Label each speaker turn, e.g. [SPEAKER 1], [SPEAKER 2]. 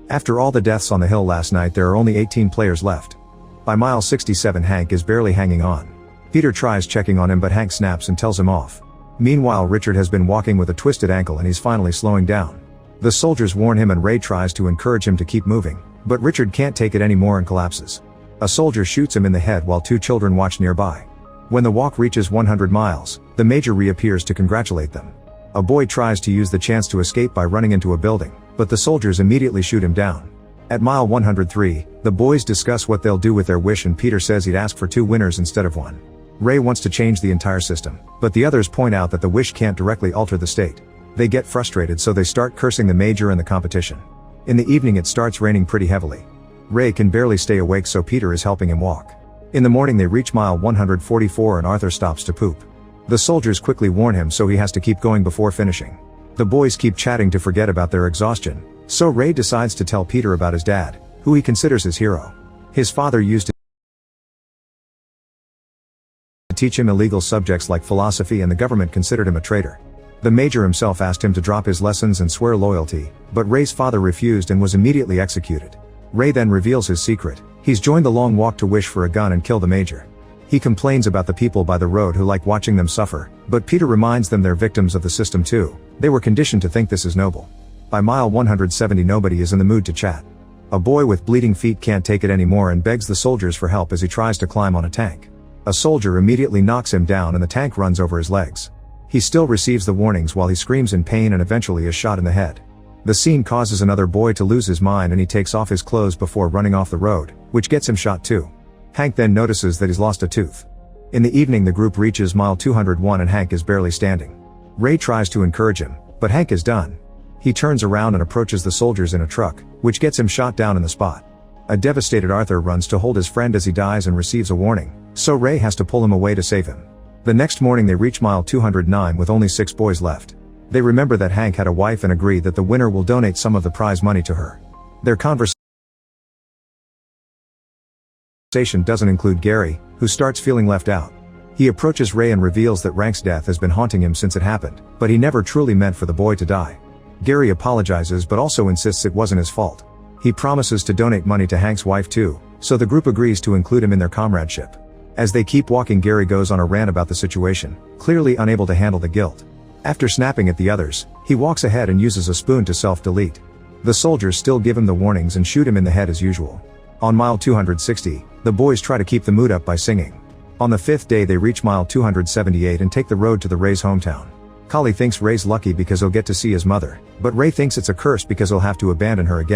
[SPEAKER 1] After all the deaths on the hill last night, there are only 18 players left. By mile 67, Hank is barely hanging on. Peter tries checking on him, but Hank snaps and tells him off. Meanwhile, Richard has been walking with a twisted ankle and he's finally slowing down. The soldiers warn him and Ray tries to encourage him to keep moving, but Richard can't take it anymore and collapses. A soldier shoots him in the head while two children watch nearby. When the walk reaches 100 miles, the major reappears to congratulate them. A boy tries to use the chance to escape by running into a building, but the soldiers immediately shoot him down. At mile 103, the boys discuss what they'll do with their wish and Peter says he'd ask for 2 winners instead of 1. Ray wants to change the entire system, but the others point out that the wish can't directly alter the state. They get frustrated, so they start cursing the major and the competition. In the evening it starts raining pretty heavily. Ray can barely stay awake, so Peter is helping him walk. In the morning they reach mile 144 and Arthur stops to poop. The soldiers quickly warn him, so he has to keep going before finishing. The boys keep chatting to forget about their exhaustion, so Ray decides to tell Peter about his dad, who he considers his hero. His father used to teach him illegal subjects like philosophy, and the government considered him a traitor. The major himself asked him to drop his lessons and swear loyalty, but Ray's father refused and was immediately executed. Ray then reveals his secret. He's joined the long walk to wish for a gun and kill the major. He complains about the people by the road who like watching them suffer, but Peter reminds them they're victims of the system too. They were conditioned to think this is noble. By mile 170 nobody is in the mood to chat. A boy with bleeding feet can't take it anymore and begs the soldiers for help as he tries to climb on a tank. A soldier immediately knocks him down and the tank runs over his legs. He still receives the warnings while he screams in pain and eventually is shot in the head. The scene causes another boy to lose his mind and he takes off his clothes before running off the road, which gets him shot too. Hank then notices that he's lost a tooth. In the evening the group reaches mile 201 and Hank is barely standing. Ray tries to encourage him, but Hank is done. He turns around and approaches the soldiers in a truck, which gets him shot down in the spot. A devastated Arthur runs to hold his friend as he dies and receives a warning, so Ray has to pull him away to save him. The next morning they reach mile 209 with only 6 boys left. They remember that Hank had a wife and agree that the winner will donate some of the prize money to her. Their conversation doesn't include Gary, who starts feeling left out. He approaches Ray and reveals that Rank's death has been haunting him since it happened, but he never truly meant for the boy to die. Gary apologizes but also insists it wasn't his fault. He promises to donate money to Hank's wife too, so the group agrees to include him in their comradeship. As they keep walking, Gary goes on a rant about the situation, clearly unable to handle the guilt. After snapping at the others, he walks ahead and uses a spoon to self-delete. The soldiers still give him the warnings and shoot him in the head as usual. On mile 260, the boys try to keep the mood up by singing. On the 5th day they reach mile 278 and take the road to the Ray's hometown. Kali thinks Ray's lucky because he'll get to see his mother, but Ray thinks it's a curse because he'll have to abandon her again.